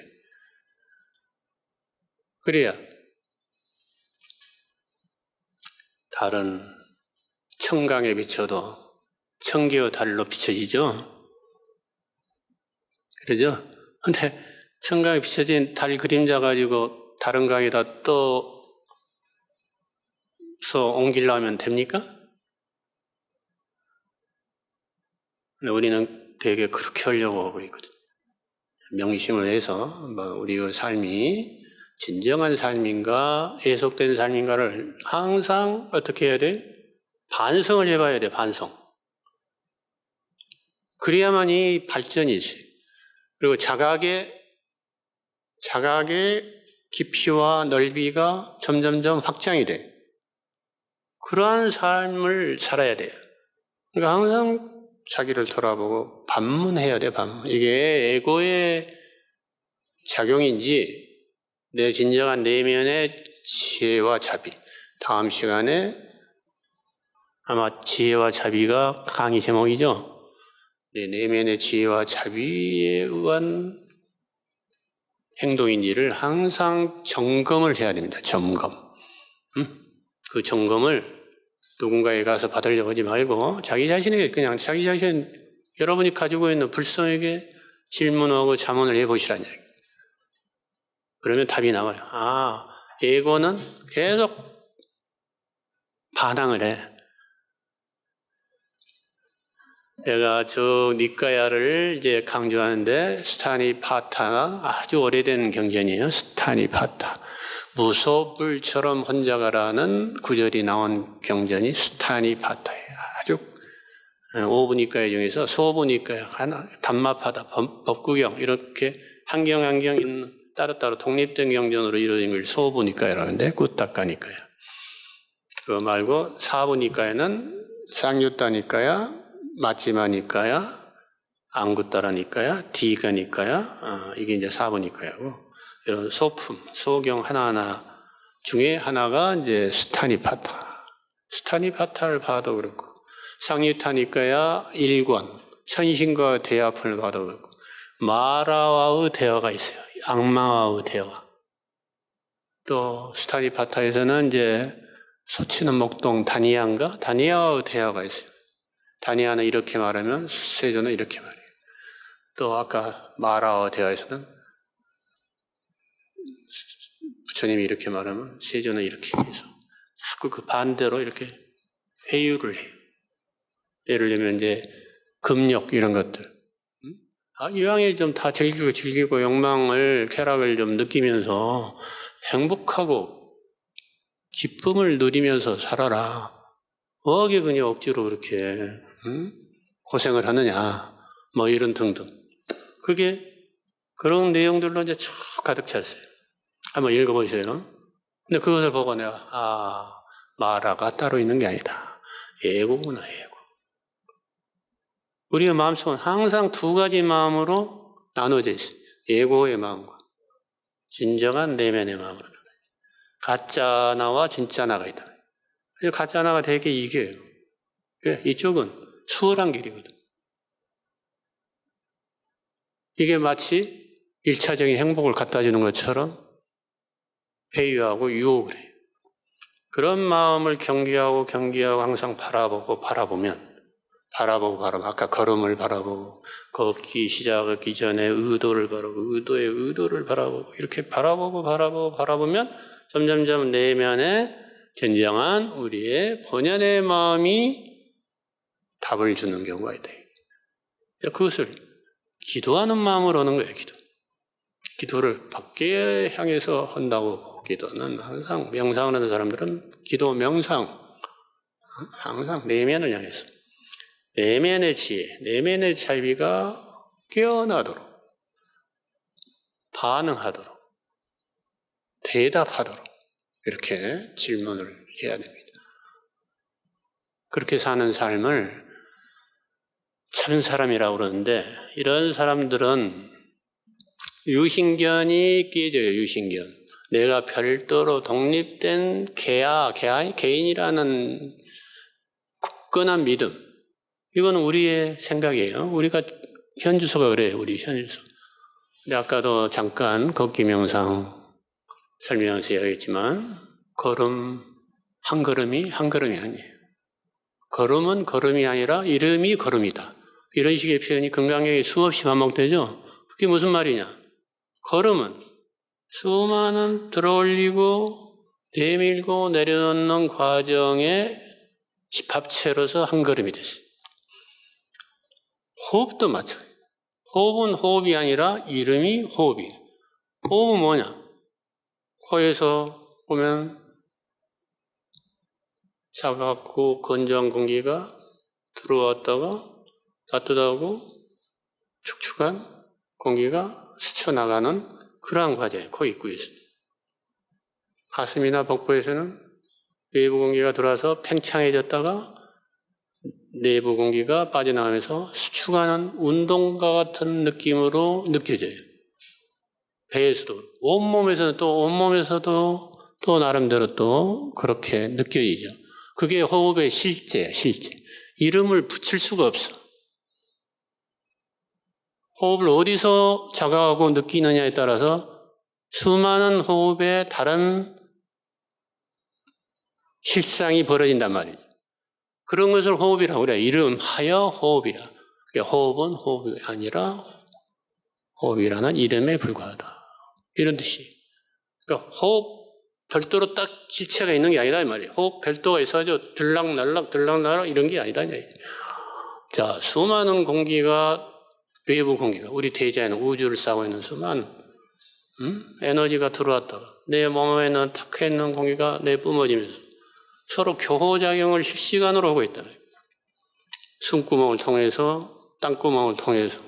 그래야 달은 청강에 비춰도 청기의 달로 비춰지죠. 그러죠? 근데 청강에 비춰진 달 그림자 가지고 다른 강에다 떠서 옮기려면 됩니까? 근데 우리는 되게 그렇게 하려고 하고 있거든요. 명심을 해서 우리의 삶이 진정한 삶인가 예속된 삶인가를 항상 어떻게 해야 돼? 반성을 해봐야 돼. 반성. 그래야만이 발전이 있어요. 그리고 자각의 깊이와 넓이가 점점점 확장이 돼. 그러한 삶을 살아야 돼요. 그러니까 항상 자기를 돌아보고 반문해야 돼. 반문. 이게 에고의 작용인지 내 진정한 내면의 지혜와 자비. 다음 시간에 아마 지혜와 자비가 강의 제목이죠. 내 내면의 지혜와 자비에 의한 행동인지를 항상 점검을 해야 됩니다. 점검. 그 점검을 누군가에 가서 받으려고 하지 말고 자기 자신에게 그냥 자기 자신 여러분이 가지고 있는 불성에게 질문하고 자문을 해보시라는 얘기예요. 그러면 답이 나와요. 아, 에고는 계속 반항을 해. 내가 저 니까야를 이제 강조하는데 스타니파타가 아주 오래된 경전이에요. 스타니파타. 무소불처럼 혼자가라는 구절이 나온 경전이 스타니파타예요. 아주 오부니까야 중에서 소부니까야 하나, 담마파다, 법구경 이렇게 한경 있는 따로따로 독립된 경전으로 이루어진 걸 소부니까야라는데 꾸딱가니까야. 그거 말고 사부니까야는 쌍유따니까야, 마지마니까야, 앙구따라니까야, 디가니까야, 이게 이제 사부니까야고. 이런 소품, 소경 하나하나 중에 하나가 이제 스타니파타. 스타니파타를 봐도 그렇고, 상유타니까야 일권, 천신과 대화품을 봐도 그렇고, 마라와의 대화가 있어요. 악마와의 대화. 또 스타니파타에서는 이제 소치는 목동 다니아인가? 다니아와의 대화가 있어요. 다니아는 이렇게 말하면 세조는 이렇게 말해요. 또 아까 마라와 대화에서는 부처님이 이렇게 말하면 세조는 이렇게 해서 자꾸 그 반대로 이렇게 회유를 해요. 예를 들면 이제 금욕 이런 것들. 이왕에 좀 다 즐기고 욕망을 쾌락을 좀 느끼면서 행복하고 기쁨을 누리면서 살아라. 뭐하게 그냥 억지로 그렇게 고생을 하느냐. 뭐 이런 등등. 그게 그런 내용들로 이제 쭉 가득 찼어요. 한번 읽어보세요. 근데 그것을 보고 내가 마라가 따로 있는 게 아니다. 에고구나, 에고. 우리의 마음속은 항상 두 가지 마음으로 나눠져 있어요. 에고의 마음과 진정한 내면의 마음으로. 가짜 나와 진짜 나가 있다. 가짜 나가 되게 이겨요. 이쪽은 수월한 길이거든. 이게 마치 1차적인 행복을 갖다 주는 것처럼 회유하고 유혹을 해요. 그런 마음을 경계하고 항상 바라보면 아까 걸음을 바라보고 걷기 시작하기 전에 의도를 바라보고 의도의 의도를 바라보고 이렇게 바라보면 점점점 내면에 진정한 우리의 본연의 마음이 답을 주는 경우가 있다. 그것을 기도하는 마음으로 하는 거예요. 기도를 밖에 향해서 한다고 기도는 항상 명상을 하는 사람들은 기도 명상 항상 내면을 향해서 내면의 지혜, 내면의 자비가 깨어나도록 반응하도록 대답하도록 이렇게 질문을 해야 됩니다. 그렇게 사는 삶을 참 사람이라고 그러는데 이런 사람들은 유신견이 깨져요. 유신견. 내가 별도로 독립된 개인이라는 굳건한 믿음. 이거는 우리의 생각이에요. 우리가 현주소가 그래요. 우리 현주소. 근데 아까도 잠깐 걷기 명상 설명해서 이야기했지만 걸음 한 걸음이 아니에요. 걸음은 걸음이 아니라 이름이 걸음이다. 이런 식의 표현이 금강경에 수없이 반복되죠. 그게 무슨 말이냐? 걸음은 수많은 들어올리고 내밀고 내려놓는 과정의 집합체로서 한 걸음이 됐어요. 호흡도 마찬가지예요. 호흡은 호흡이 아니라 이름이 호흡이에요. 호흡은 뭐냐? 코에서 보면 차갑고 건조한 공기가 들어왔다가 따뜻하고 축축한 공기가 스쳐나가는 그러한 과정이에요. 코 입구에서. 가슴이나 복부에서는 외부 공기가 들어와서 팽창해졌다가 내부 공기가 빠져나가면서 수축하는 운동과 같은 느낌으로 느껴져요. 배에서도 온몸에서도 또 나름대로 또 그렇게 느껴지죠. 그게 호흡의 실제야, 실제. 이름을 붙일 수가 없어. 호흡을 어디서 자각하고 느끼느냐에 따라서 수많은 호흡의 다른 실상이 벌어진단 말이죠. 그런 것을 호흡이라고 그래요. 이름하여 호흡이라. 호흡은 호흡이 아니라 호흡이라는 이름에 불과하다. 이런 뜻이. 그러니까 호흡 별도로 딱 지체가 있는 게 아니다 이 말이에요. 호흡 별도가 있어가지고 들락날락 이런 게 아니다. 자, 수많은 공기가 외부 공기가 우리 대자에는 우주를 싸고 있는 수많은 에너지가 들어왔다가 내 몸에는 탁 있는 공기가 내뿜어지면서 서로 교호작용을 실시간으로 하고 있다. 숨구멍을 통해서 땅구멍을 통해서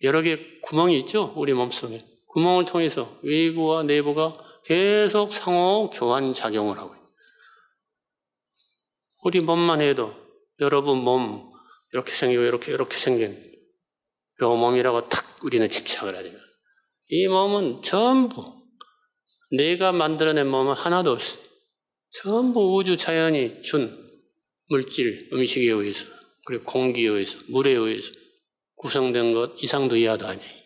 여러 개의 구멍이 있죠. 우리 몸속에. 구멍을 통해서 외부와 내부가 계속 상호 교환 작용을 하고 있다. 우리 몸만 해도 여러분 몸 이렇게 생기고 이렇게 생긴 요 몸이라고 탁 우리는 집착을 하지만 이 몸은 전부 내가 만들어낸 몸은 하나도 없어요. 전부 우주 자연이 준 물질, 음식에 의해서 그리고 공기에 의해서 물에 의해서 구성된 것 이상도 이하도 아니에요.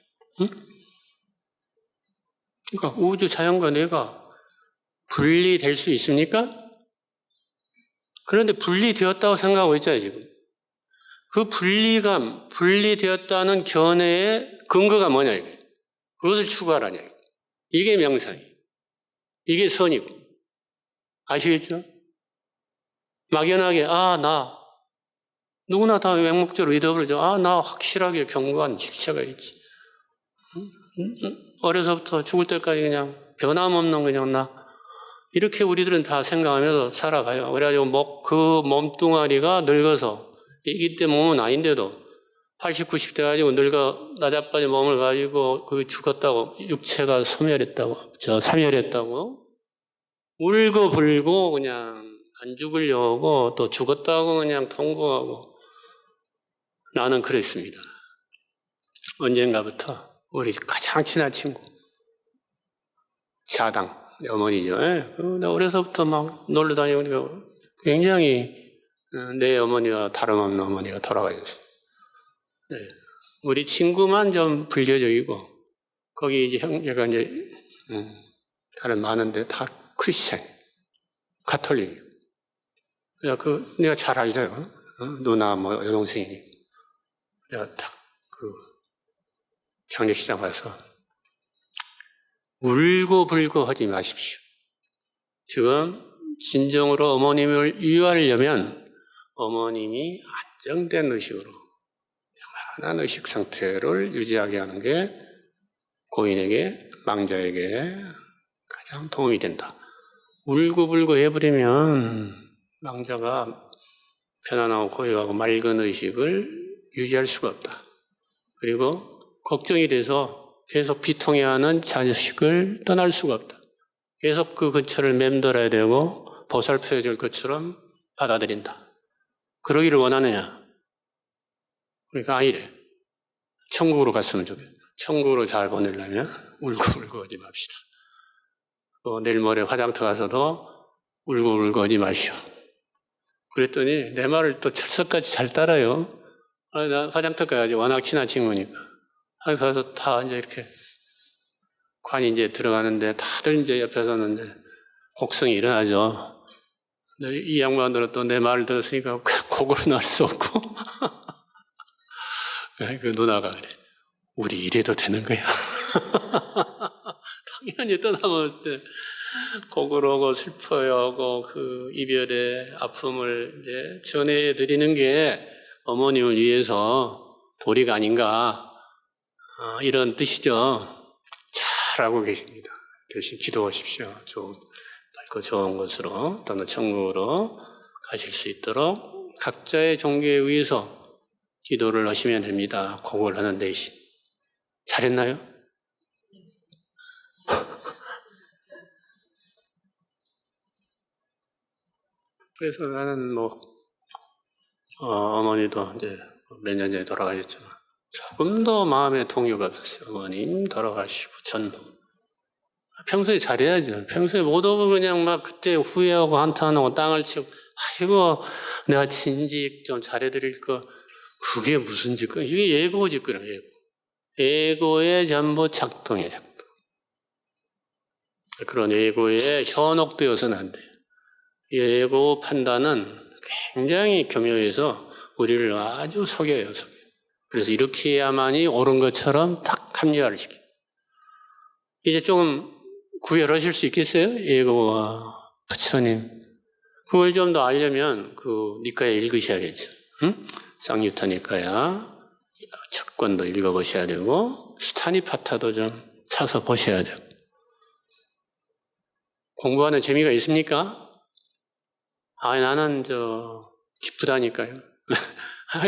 응? 그러니까 우주 자연과 내가 분리될 수 있습니까? 그런데 분리되었다고 생각하고 있잖아요, 지금. 그 분리되었다는 견해의 근거가 뭐냐, 이게. 그것을 추구하라냐, 이게. 이게 명상이에요. 이게 선이고. 아시겠죠? 막연하게, 누구나 다 맹목적으로 믿어버리죠. 나 확실하게 견고한 실체가 있지. 어려서부터 죽을 때까지 그냥 변함없는 그냥 나. 이렇게 우리들은 다 생각하면서 살아가요. 그래가지고 그 몸뚱아리가 늙어서 이기 때 몸은 아닌데도 80, 90대 가지고 늙어 나자빠진 몸을 가지고 그 죽었다고 육체가 사멸했다고 울고 불고 그냥 안 죽으려고 또 죽었다고 그냥 통곡하고 나는 그랬습니다. 언젠가부터 우리 가장 친한 친구 자당 어머니죠. 나 어려서부터 막 놀러 다니고 굉장히 내 어머니와 다름없는 어머니가 돌아가셨어요. 네. 우리 친구만 좀 불교적이고 거기 이제 형제가 이제 다른 많은데 다 크리스찬, 가톨릭. 내가 잘 알죠. 누나, 여동생이니. 내가 딱 장례식장 가서 울고불고 하지 마십시오. 지금 진정으로 어머님을 위하려면 어머님이 안정된 의식으로 편안한 의식 상태를 유지하게 하는 게 고인에게, 망자에게 가장 도움이 된다. 울고불고 해버리면 망자가 편안하고 고요하고 맑은 의식을 유지할 수가 없다. 그리고 걱정이 돼서 계속 비통해하는 자식을 떠날 수가 없다. 계속 그 근처를 맴돌아야 되고 보살펴야 될 것처럼 받아들인다. 그러기를 원하느냐? 그러니까 아니래. 천국으로 갔으면 좋겠다. 천국으로 잘 보내려면 울고불고 하지 맙시다. 내일 모레 화장터 가서도 울고불고 하지 마시오. 그랬더니 내 말을 또 철석같이 잘 따라요. 나 화장터 가야지. 워낙 친한 친구니까. 가서 다 이제 이렇게 관이 이제 들어가는데 다들 이제 옆에 섰는데 곡성이 일어나죠. 이 양반들은 또 내 말을 들었으니까 곡으로 날 수 없고. 그 누나가 그래. 우리 이래도 되는 거야. 당연히 떠나볼 때 곡을 하고 슬퍼하고 그 이별의 아픔을 이제 전해드리는 게 어머님을 위해서 도리가 아닌가. 이런 뜻이죠. 잘하고 계십니다. 대신 기도하십시오. 밝고 좋은 곳으로 또는 천국으로 가실 수 있도록 각자의 종교에 의해서 기도를 하시면 됩니다. 곡을 하는 대신. 잘했나요? 그래서 나는 어머니도 이제 몇 년 전에 돌아가셨지만 조금 더 마음에 동요가 없었어요. 어머님 돌아가시고 전도. 평소에 잘해야죠. 평소에 못 오고 그냥 막 그때 후회하고 한탄하고 땅을 치고 아이고 내가 진직 좀 잘해드릴 거 그게 무슨 짓거야. 이게 예고 짓거야. 예고에 전부 작동이에요. 작동. 그런 예고에 현혹되어서는 안 돼요. 예고 판단은 굉장히 교묘해서 우리를 아주 속여요. 그래서 이렇게 해야만이 옳은 것처럼 딱 합리화를 시켜요. 이제 조금 구별하실 수 있겠어요? 예고와 부처님. 그걸 좀 더 알려면 니까야 읽으셔야겠죠. 응? 쌍유타 니까야 척권도 읽어보셔야 되고 수타니파타도 좀 사서 보셔야 되고. 공부하는 재미가 있습니까? 나는 기쁘다니까요.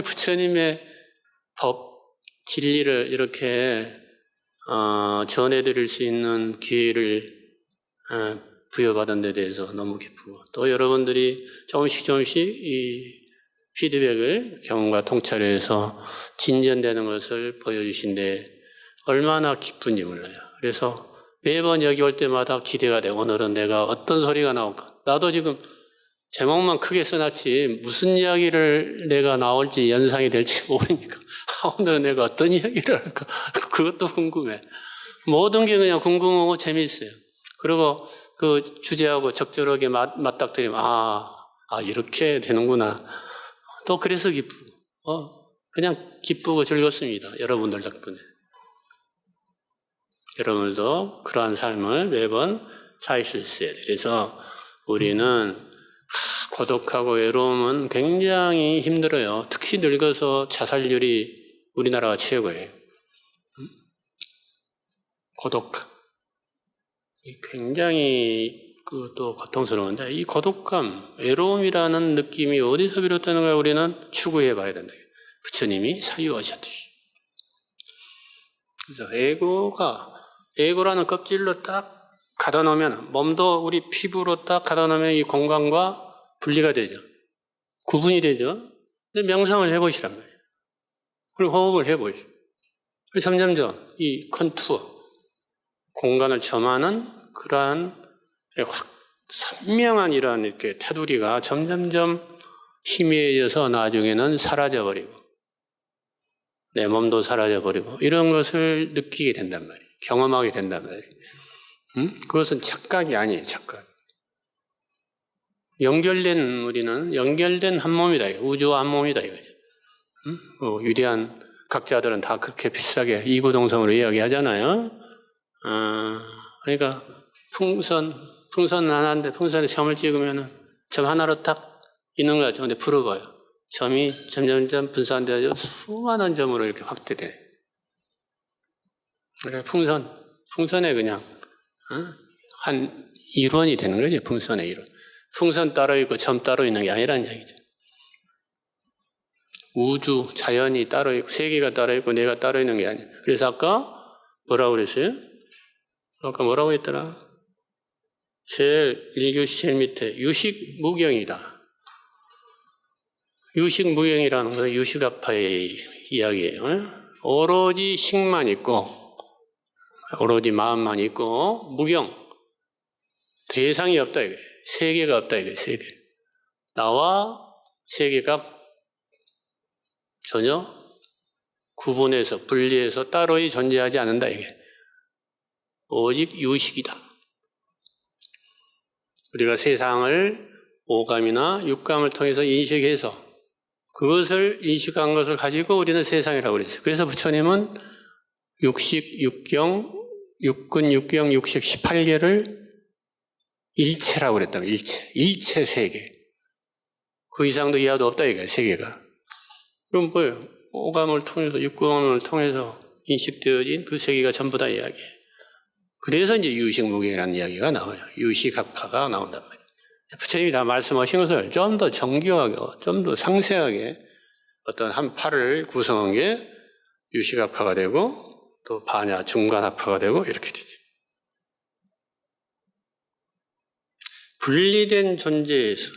부처님의 법, 진리를 이렇게 전해드릴 수 있는 기회를 부여받은 데 대해서 너무 기쁘고 또 여러분들이 조금씩 이 피드백을 경험과 통찰해서 진전되는 것을 보여주신데 얼마나 기쁜지 몰라요. 그래서 매번 여기 올 때마다 기대가 돼. 오늘은 내가 어떤 소리가 나올까. 나도 지금 제목만 크게 써놨지 무슨 이야기를 내가 나올지 연상이 될지 모르니까 오늘은 내가 어떤 이야기를 할까 그것도 궁금해. 모든 게 그냥 궁금하고 재미있어요. 그리고 그 주제하고 적절하게 맞닥뜨리면 이렇게 되는구나. 또 그래서 기쁘고 그냥 기쁘고 즐겁습니다. 여러분들 덕분에. 여러분들도 그러한 삶을 매번 사실 수 있어야 돼요. 그래서 우리는 고독하고 외로움은 굉장히 힘들어요. 특히 늙어서 자살률이 우리나라가 최고예요. 고독감. 굉장히 또 고통스러운데 이 고독감, 외로움이라는 느낌이 어디서 비롯되는가 우리는 추구해 봐야 된다. 부처님이 사유하셨듯이. 그래서 에고라는 껍질로 딱 가다 놓으면 몸도 우리 피부로 딱 가다 놓으면 이 공간과 분리가 되죠. 구분이 되죠. 근데 명상을 해보시란 말이에요. 그리고 호흡을 해보시죠. 점점점 이 컨투어, 공간을 점하는 그러한 확 선명한 이러한 이렇게 테두리가 점점점 희미해져서 나중에는 사라져버리고 내 몸도 사라져버리고 이런 것을 느끼게 된단 말이에요. 경험하게 된단 말이에요. 그것은 착각이 아니에요. 착각. 우리는 연결된 한 몸이다. 우주와 한 몸이다. 이거죠. 위대한 각자들은 다 그렇게 비슷하게 이구동성으로 이야기하잖아요. 그러니까 풍선은 하나인데 풍선에 점을 찍으면 점 하나로 딱 있는 것 같죠. 근데 풀어봐요. 점이 점점점 분산되어서 수많은 점으로 이렇게 확대돼. 그래, 풍선에 그냥 한 일원이 되는 거죠. 풍선의 일원. 풍선 따로 있고 점 따로 있는 게 아니라는 얘기죠. 우주, 자연이 따로 있고 세계가 따로 있고 내가 따로 있는 게 아니에요. 그래서 아까 뭐라고 그랬어요? 아까 뭐라고 했더라? 제일 1교시 제일 밑에 유식무경이다. 유식무경이라는 것은 유식아파의 이야기예요. 오로지 식만 있고 오로지 마음만 있고 무경, 대상이 없다 이게. 세계가 없다 이게. 세계. 나와 세계가 전혀 구분해서 분리해서 따로이 존재하지 않는다 이게. 오직 유식이다. 우리가 세상을 오감이나 육감을 통해서 인식해서 그것을 인식한 것을 가지고 우리는 세상이라고 그랬어요. 그래서 부처님은 육식, 육경, 육근, 육경, 육식 18개를 일체라고 그랬다고. 일체 세계. 그 이상도 이하도 없다 이거예요. 세계가. 그럼 뭐예요? 오감을 통해서 육감을 통해서 인식되어진 그 세계가 전부 다 이야기예요. 그래서 이제 유식무경이라는 이야기가 나와요. 유식학파가 나온단 말이에요. 부처님이 다 말씀하신 것을 좀 더 정교하게, 좀 더 상세하게 어떤 한 파를 구성한 게 유식학파가 되고 또 반야 중간학파가 되고 이렇게 되죠. 분리된 존재에서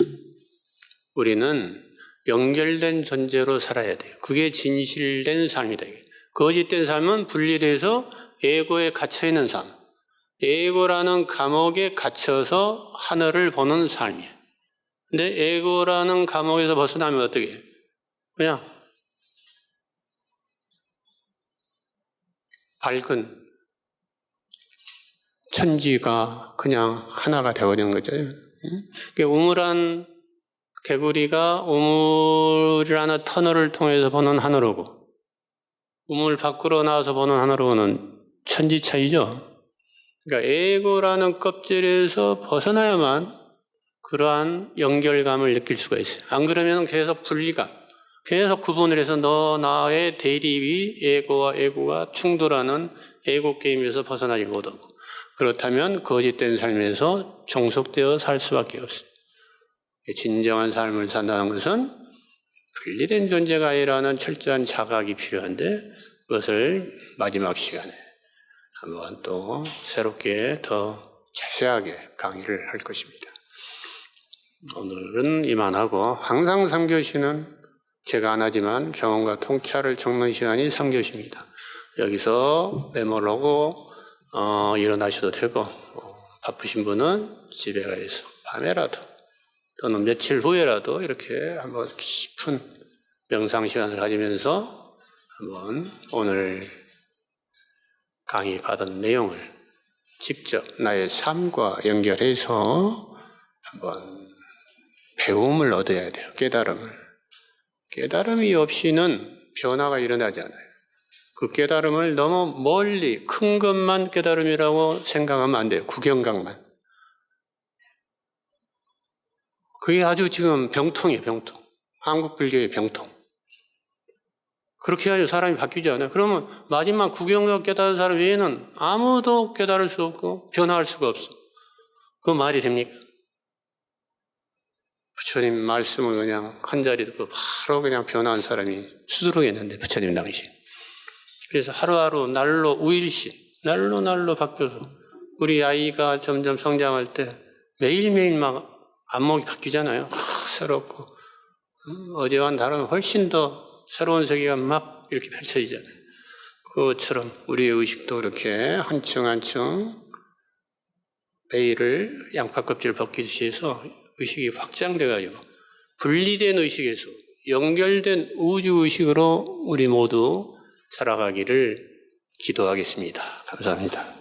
우리는 연결된 존재로 살아야 돼요. 그게 진실된 삶이다. 거짓된 삶은 분리돼서 에고에 갇혀있는 삶. 에고라는 감옥에 갇혀서 하늘을 보는 삶이에요. 근데 에고라는 감옥에서 벗어나면 어떻게 해요? 그냥 밝은 천지가 그냥 하나가 되어버리는 거죠. 우물한 개구리가 우물이라는 터널을 통해서 보는 하늘이고 우물 밖으로 나와서 보는 하늘하고는 천지 차이죠. 그러니까 에고라는 껍질에서 벗어나야만 그러한 연결감을 느낄 수가 있어요. 안 그러면 계속 분리감, 계속 구분을 해서 너 나의 대립이 에고와 에고가 충돌하는 에고 게임에서 벗어나지 못하고 그렇다면 거짓된 삶에서 종속되어 살 수밖에 없어요. 진정한 삶을 산다는 것은 분리된 존재가 아니라는 철저한 자각이 필요한데 그것을 마지막 시간에 한번 또 새롭게 더 자세하게 강의를 할 것입니다. 오늘은 이만하고 항상 3교시는 제가 안 하지만 경험과 통찰을 적는 시간이 3교시입니다. 여기서 메모를 하고 일어나셔도 되고 바쁘신 분은 집에 가서 밤에라도 또는 며칠 후에라도 이렇게 한번 깊은 명상 시간을 가지면서 한번 오늘 강의 받은 내용을 직접 나의 삶과 연결해서 한번 배움을 얻어야 돼요. 깨달음을. 깨달음이 없이는 변화가 일어나지 않아요. 그 깨달음을 너무 멀리 큰 것만 깨달음이라고 생각하면 안 돼요. 구경각만. 그게 아주 지금 병통이에요. 병통. 한국 불교의 병통. 그렇게 해야지 사람이 바뀌지 않아요. 그러면 마지막 구경각 깨달은 사람 외에는 아무도 깨달을 수 없고 변화할 수가 없어. 그 말이 됩니까? 부처님 말씀을 그냥 한 자리 듣고 바로 그냥 변화한 사람이 수두룩했는데 부처님 당시. 그래서 하루하루 날로 우일신, 날로 바뀌어서 우리 아이가 점점 성장할 때 매일매일 막 안목이 바뀌잖아요. 새롭고 어제와는 다른 훨씬 더 새로운 세계가 막 이렇게 펼쳐지잖아요. 그것처럼 우리의 의식도 이렇게 한층 한층 베일을 양파 껍질을 벗기듯이 해서 의식이 확장돼가지고 분리된 의식에서 연결된 우주의식으로 우리 모두 살아가기를 기도하겠습니다. 감사합니다.